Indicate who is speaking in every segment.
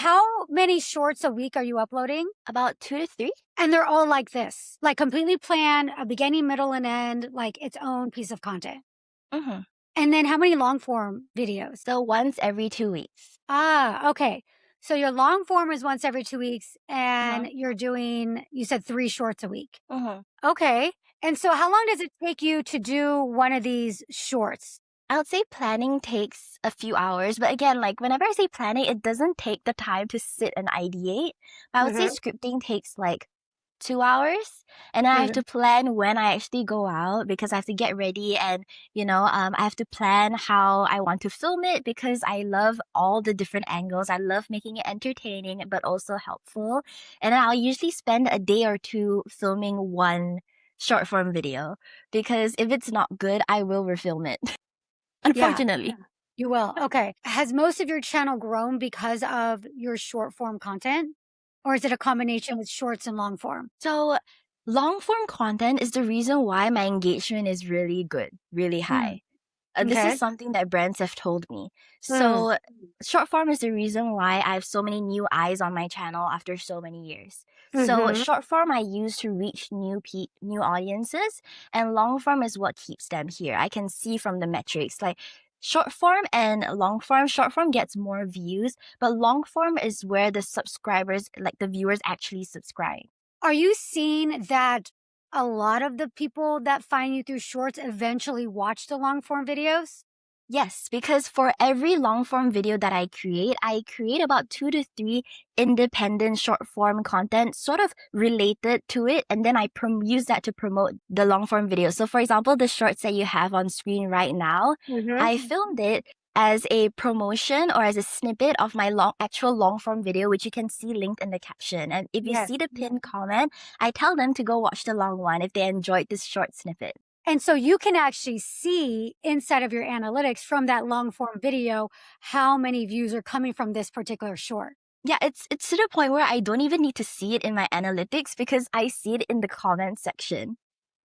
Speaker 1: how many shorts a week are you uploading?
Speaker 2: About 2 to 3.
Speaker 1: And they're all like this, like completely planned, a beginning, middle, and end, like its own piece of content.
Speaker 2: Mm-hmm.
Speaker 1: And then how many long form videos?
Speaker 2: So once every 2 weeks.
Speaker 1: Ah, okay. So your long form is once every 2 weeks, and
Speaker 2: Mm-hmm.
Speaker 1: you're doing, you said 3 shorts a week.
Speaker 2: Mm-hmm.
Speaker 1: Okay. And so how long does it take you to do one of these shorts?
Speaker 2: I would say planning takes a few hours, but again, like whenever I say planning, it doesn't take the time to sit and ideate. I would say
Speaker 1: Mhm,
Speaker 2: scripting takes like 2 hours, and then I have
Speaker 1: mhm.
Speaker 2: to plan when I actually go out because I have to get ready and I have to plan how I want to film it because I love all the different angles. I love making it entertaining but also helpful. And then I'll usually spend a day or two filming one short form video because if it's not good, I will refilm it.
Speaker 1: Yeah,
Speaker 2: Unfortunately.
Speaker 1: you will. Okay. Has most of your channel grown because of your short form content? Or is it a combination with shorts and long form?
Speaker 2: So, long form content is the reason why my engagement is really good, really
Speaker 1: Mm,
Speaker 2: high. This is
Speaker 1: okay.
Speaker 2: something that brands have told me.
Speaker 1: Mm,
Speaker 2: So, short form is the reason why I have so many new eyes on my channel after so many years. So,
Speaker 1: mhm.
Speaker 2: short form I use to reach new audiences, and long form is what keeps them here. I can see from the metrics like short form and long form. Short form gets more views, but long form is where the subscribers, like the viewers, actually subscribe.
Speaker 1: Are you seeing that a lot of the people that find you through shorts eventually watch the long form videos?
Speaker 2: Yes, because for every long form video that I create about 2 to 3 independent short form content sort of related to it. And then I use that to promote the long form video. So, for example, the shorts that you have on screen right now,
Speaker 1: Mhm.
Speaker 2: I filmed it as a promotion or as a snippet of my actual long form video, which you can see linked in the caption. And if you
Speaker 1: Yes.
Speaker 2: see the pinned comment, I tell them to go watch the long one if they enjoyed this short snippet.
Speaker 1: And so you can actually see inside of your analytics from that long form video how many views are coming from this particular short.
Speaker 2: Yeah, it's to the point where I don't even need to see it in my analytics because I see it in the comment section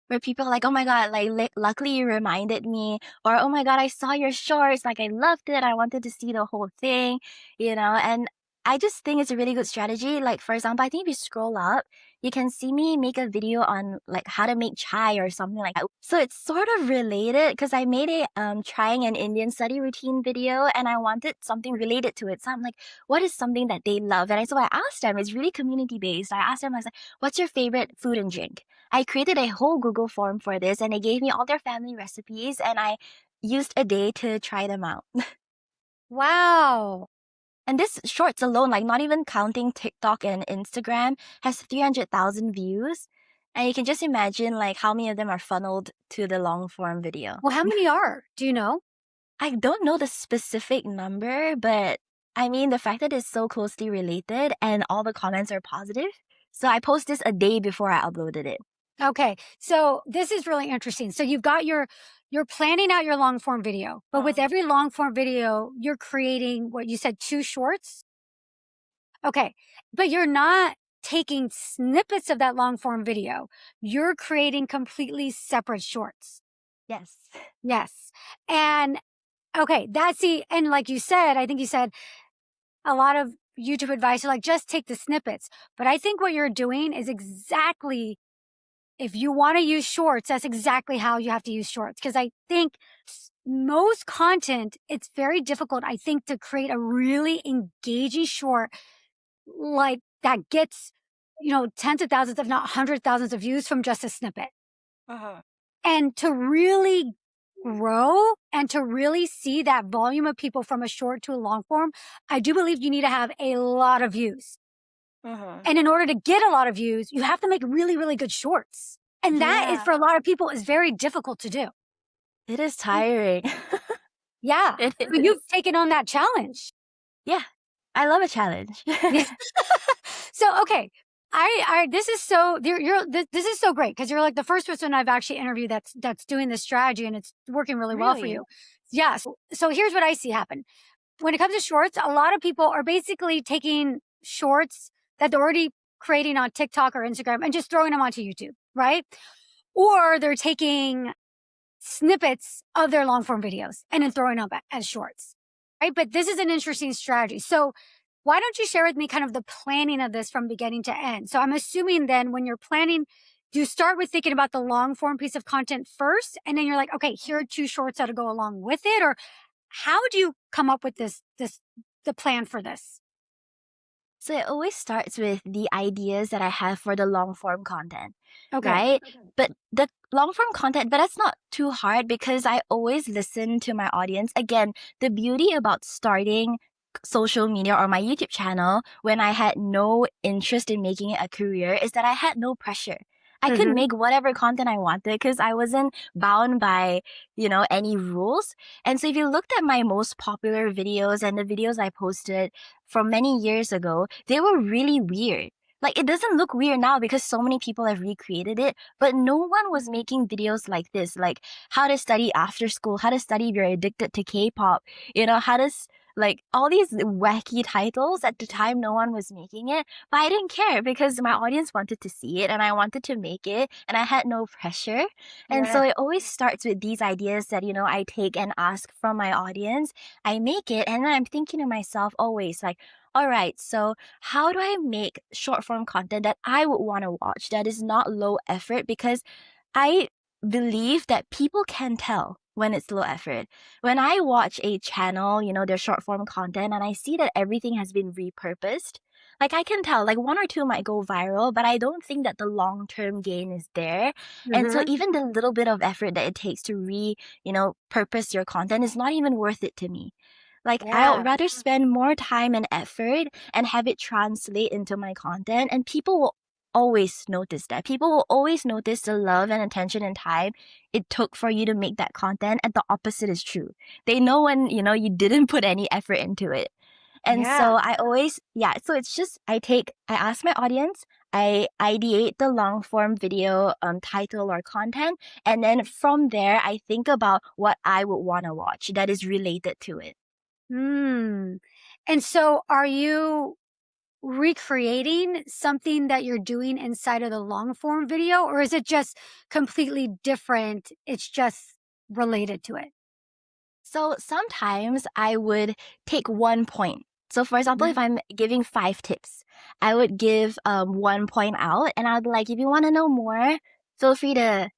Speaker 2: where people are like, "Oh my god, like luckily you reminded me," or "Oh my god, I saw your shorts, like I loved it. I wanted to see the whole thing," and I just think it's a really good strategy. Like for example, I think if you scroll up, you can see me make a video on like how to make chai or something like that. So it's sort of related because I made a trying an Indian study routine video and I wanted something related to it. So I'm like, what is something that they love? So I asked them, it's really community based. I asked them, I was like, what's your favorite food and drink? I created a whole Google form for this and they gave me all their family recipes and I used a day to try them out.
Speaker 1: Wow.
Speaker 2: And this shorts alone, like not even counting TikTok and Instagram, has 300,000 views. And you can just imagine like how many of them are funneled to the long form video.
Speaker 1: Well, how many are? Do you know?
Speaker 2: I don't know the specific number, but I mean the fact that it's so closely related and all the comments are positive. So I post this a day before I uploaded it.
Speaker 1: Okay. So this is really interesting. So you're planning out your long form video, but with every long form video, you're creating what you said, 2 shorts. Okay. But you're not taking snippets of that long form video. You're creating completely separate shorts.
Speaker 2: Yes.
Speaker 1: Yes. And okay, and like you said, I think you said a lot of YouTube advice are like, just take the snippets. But I think what you're doing is exactly, if you want to use shorts, that's exactly how you have to use shorts. Because I think most content, it's very difficult, I think, to create a really engaging short like that gets, tens of thousands, if not hundred thousands of views from just a snippet.
Speaker 2: Uh-huh.
Speaker 1: And to really grow and to really see that volume of people from a short to a long form, I do believe you need to have a lot of views.
Speaker 2: Uh-huh.
Speaker 1: And in order to get a lot of views, you have to make really, really good shorts. And that is,
Speaker 2: Yeah,
Speaker 1: for a lot of people, is very difficult to do.
Speaker 2: it is tiring.
Speaker 1: Yeah.
Speaker 2: It
Speaker 1: But
Speaker 2: is.
Speaker 1: you've taken on that challenge.
Speaker 2: Yeah, I love a challenge.
Speaker 1: Yeah. So, okay. This is so, this is so great because you're like the first person I've actually interviewed that's doing this strategy and it's working really well for
Speaker 2: Really?
Speaker 1: you. Yeah. So here's what I see happen. When it comes to shorts, a lot of people are basically taking shorts that they're already creating on TikTok or Instagram and just throwing them onto YouTube, right? Or they're taking snippets of their long form videos and then throwing them as shorts, right? But this is an interesting strategy. So why don't you share with me kind of the planning of this from beginning to end? So I'm assuming then when you're planning, do you start with thinking about the long form piece of content first? And then you're like, okay, here are 2 shorts that'll go along with it? Or how do you come up with the plan for this?
Speaker 2: So it always starts with the ideas that I have for the long form content,
Speaker 1: Okay.
Speaker 2: right? But the long form content, but that's not too hard because I always listen to my audience. Again, the beauty about starting social media or my YouTube channel when I had no interest in making it a career is that I had no pressure. I could
Speaker 1: Hmm.
Speaker 2: make whatever content I wanted because I wasn't bound by, any rules. And so if you looked at my most popular videos and the videos I posted from many years ago, they were really weird. Like, it doesn't look weird now because so many people have recreated it, but no one was making videos like this, like how to study after school, how to study if you're addicted to K-pop, how to, like, all these wacky titles. At the time, no one was making it, but I didn't care because my audience wanted to see it and I wanted to make it and I had no pressure. And so
Speaker 1: Yeah.
Speaker 2: it always starts with these ideas that, I take and ask from my audience. I make it, and then I'm thinking to myself always, like, all right, so how do I make short form content that I would want to watch that is not low effort? Because I believe that people can tell when it's low effort. When I watch a channel, their short form content, and I see that everything has been repurposed, like I can tell, like one or two might go viral, but I don't think that the long term gain is there. And so
Speaker 1: Hmm.
Speaker 2: even the little bit of effort that it takes to purpose your content is not even worth it to me. Like, I'll
Speaker 1: Yeah.
Speaker 2: rather spend more time and effort and have it translate into my content, and people will always notice that. People will always notice the love and attention and time it took for you to make that content, and the opposite is true. They know when, you didn't put any effort into it. And
Speaker 1: Yeah.
Speaker 2: so I always, yeah, so it's just, I ask my audience, I ideate the long form video title or content, and then from there, I think about what I would want to watch that is related to it.
Speaker 1: Mm. And so are you recreating something that you're doing inside of the long form video, or is it just completely different? It's just related to it.
Speaker 2: So sometimes I would take one point. So for example, if
Speaker 1: Mhm.
Speaker 2: I'm giving 5 tips, I would give 1 point out, and I'll be like, if you want to know more, feel free to,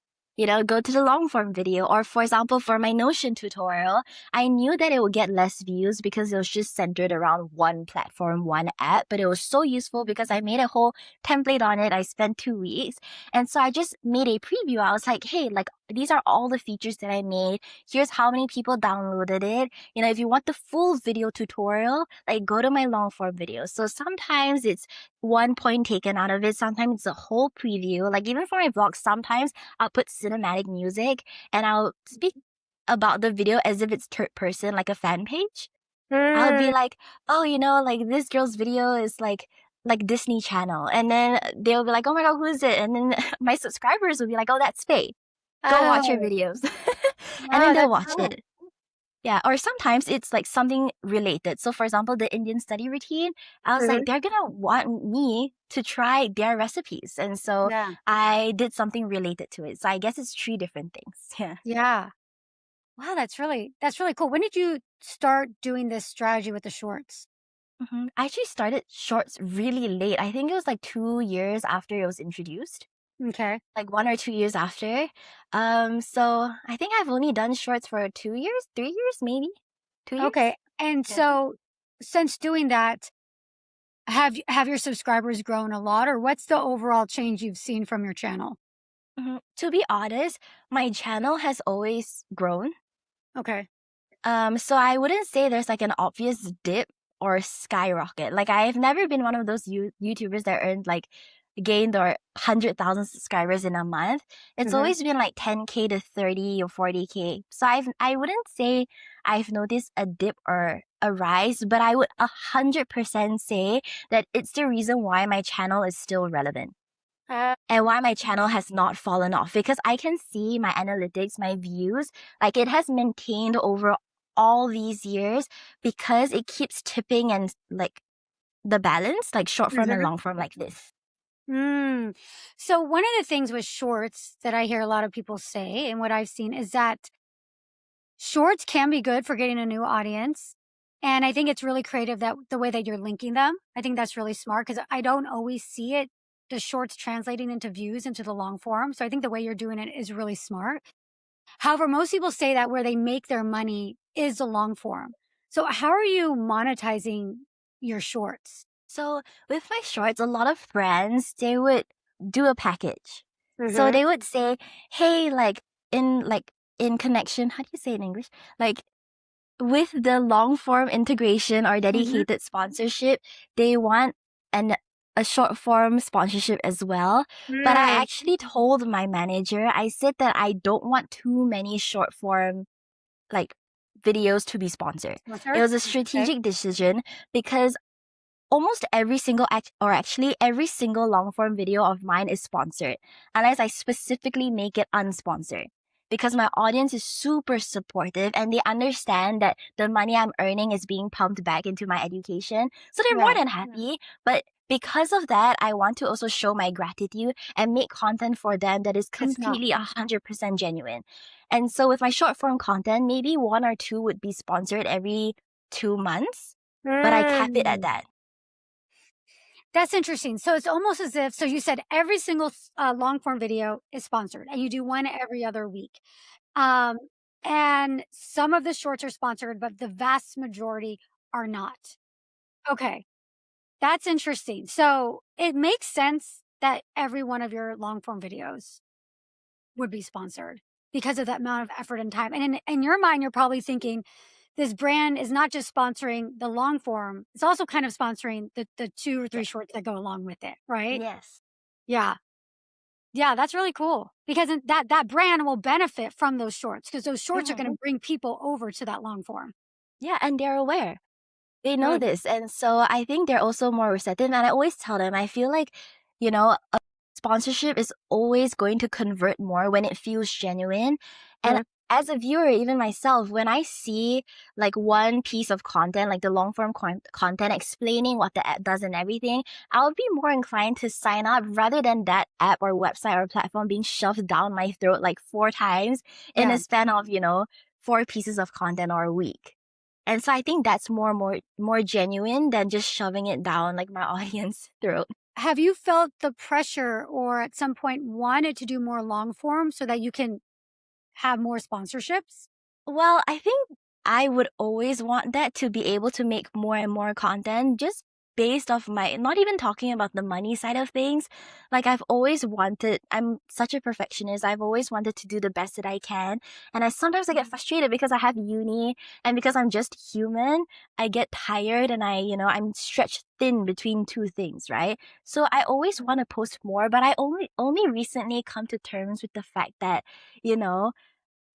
Speaker 2: go to the long form video. Or for example, for my Notion tutorial, I knew that it would get less views because it was just centered around one platform, one app, but it was so useful because I made a whole template on it. I spent 2 weeks. And so I just made a preview. I was like, hey, like these are all the features that I made. Here's how many people downloaded it. If you want the full video tutorial, like go to my long form videos. So sometimes it's 1 point taken out of it. Sometimes it's a whole preview. Like even for my vlogs, sometimes I'll put cinematic music and I'll speak about the video as if it's third person, like a fan page. I'll be
Speaker 1: Mm.
Speaker 2: like, oh, like this girl's video is like Disney Channel. And then they'll be like, oh my God, who is it? And then my subscribers will be like, oh, that's Faye. Go watch your
Speaker 1: Oh,
Speaker 2: videos. And then
Speaker 1: wow,
Speaker 2: they'll
Speaker 1: that's
Speaker 2: watch
Speaker 1: cool.
Speaker 2: it. Yeah. Or sometimes it's like something related. So, for example, the Indian study routine, I was like,
Speaker 1: Mhm.
Speaker 2: they're going to want me to try their recipes. And so
Speaker 1: Yeah.
Speaker 2: I did something related to it. So I guess it's 3 different things. Yeah.
Speaker 1: Yeah. Wow, that's really cool. When did you start doing this strategy with the shorts?
Speaker 2: I actually started shorts really late. I think it was like 2 years after it was introduced,
Speaker 1: Okay.
Speaker 2: like 1 or 2 years after. So I think I've only done shorts for 2 years, 3 years, maybe 2 years.
Speaker 1: Okay. And
Speaker 2: Yeah.
Speaker 1: so since doing that, have your subscribers grown a lot, or what's the overall change you've seen from your channel?
Speaker 2: To be honest, my channel has always grown.
Speaker 1: Okay.
Speaker 2: So I wouldn't say there's like an obvious dip or skyrocket. Like I've never been one of those YouTubers that earned like gained or 100,000 subscribers in a month. It's
Speaker 1: Mhm.
Speaker 2: always been like 10K to 30 or 40K. So I wouldn't say I've noticed a dip or a rise, but I would 100% say that it's the reason why my channel is still relevant
Speaker 1: Uh,
Speaker 2: and why my channel has not fallen off, because I can see my analytics, my views, like it has maintained over all these years because it keeps tipping and like the balance, like short form and
Speaker 1: mhm.
Speaker 2: long form, like this.
Speaker 1: Mm. So one of the things with shorts that I hear a lot of people say, and what I've seen is that shorts can be good for getting a new audience. And I think it's really creative that the way that you're linking them. I think that's really smart because I don't always see it, the shorts translating into views into the long form. So I think the way you're doing it is really smart. However, most people say that where they make their money is the long form. So how are you monetizing your shorts?
Speaker 2: So with my shorts, a lot of brands, they would do a package. So
Speaker 1: Mhm.
Speaker 2: they would say, hey, in connection, how do you say it in English? Like with the long form integration or
Speaker 1: Mhm.
Speaker 2: dedicated sponsorship, they want an a short form sponsorship as well. But I
Speaker 1: Mm.
Speaker 2: actually told my manager, I said that I don't want too many short form like videos to be sponsored. It
Speaker 1: Sponsored?
Speaker 2: was a
Speaker 1: Okay.
Speaker 2: strategic decision because almost every single or actually every single long form video of mine is sponsored, unless I specifically make it unsponsored. Because my audience is super supportive and they understand that the money I'm earning is being pumped back into my education. So they're more
Speaker 1: Yeah.
Speaker 2: than happy. But because of that, I want to also show my gratitude and make content for them that is
Speaker 1: That's not.
Speaker 2: completely 100% genuine. And so with my short form content, maybe one or two would be sponsored every 2 months, but I cap it at
Speaker 1: Mm.
Speaker 2: that.
Speaker 1: That's interesting. So it's almost as if, so you said every single long form video is sponsored and you do one every other week. Um, and some of the shorts are sponsored, but the vast majority are not. Okay. That's interesting. So it makes sense that every one of your long form videos would be sponsored because of that amount of effort and time. And in your mind, you're probably thinking this brand is not just sponsoring the long form, it's also kind of sponsoring the 2 or 3
Speaker 2: Yeah.
Speaker 1: shorts that go along with it, right?
Speaker 2: Yes.
Speaker 1: Yeah. Yeah, that's really cool because then that brand will benefit from those shorts because those shorts are
Speaker 2: Hmm.
Speaker 1: gonna bring people over to that long form.
Speaker 2: Yeah, and they're aware. They know
Speaker 1: Good.
Speaker 2: this. And so I think they're also more receptive. And I always tell them, I feel like, you know, a sponsorship is always going to convert more when it feels genuine. And
Speaker 1: Mhm.
Speaker 2: as a viewer, even myself, when I see like one piece of content, like the long form content explaining what the app does and everything, I'll be more inclined to sign up rather than that app or website or platform being shoved down my throat like 4 times in a
Speaker 1: Yeah.
Speaker 2: span of, 4 pieces of content or a week. And so I think that's more genuine than just shoving it down like my audience throat.
Speaker 1: Have you felt the pressure or at some point wanted to do more long form so that you can have more sponsorships?
Speaker 2: Well, I think I would always want that to be able to make more and more content just based off my not even talking about the money side of things. Like I'm such a perfectionist. I've always wanted to do the best that I can. And sometimes I get frustrated because I have uni and because I'm just human, I get tired and I'm stretched thin between two things, right? So I always want to post more, but I only recently come to terms with the fact that, you know,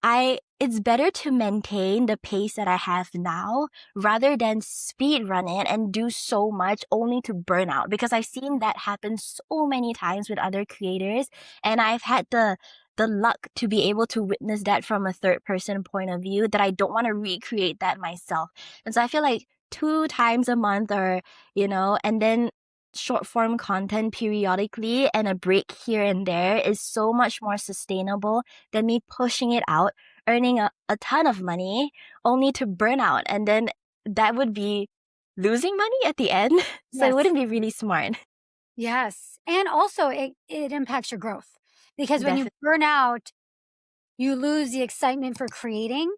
Speaker 2: I it's better to maintain the pace that I have now rather than speed run it and do so much only to burn out because I've seen that happen so many times with other creators and I've had the luck to be able to witness that from a third person point of view that I don't want to recreate that myself. And so I feel like 2 times a month or and then short form content periodically and a break here and there is so much more sustainable than me pushing it out, earning a ton of money only to burn out. And then that would be losing money at the end. So it
Speaker 1: Yes.
Speaker 2: wouldn't be really smart.
Speaker 1: Yes. And also it impacts your growth because when you
Speaker 2: Definitely.
Speaker 1: burn out, you lose the excitement for creating.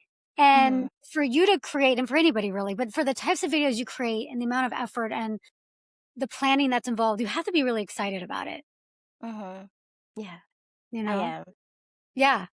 Speaker 2: Hmm.
Speaker 1: And for you to create, and for anybody really, but for the types of videos you create and the amount of effort and the planning that's involved, you have to be really excited about it,
Speaker 2: Hmm. Yeah,
Speaker 1: you
Speaker 2: I
Speaker 1: know?
Speaker 2: am.
Speaker 1: Yeah.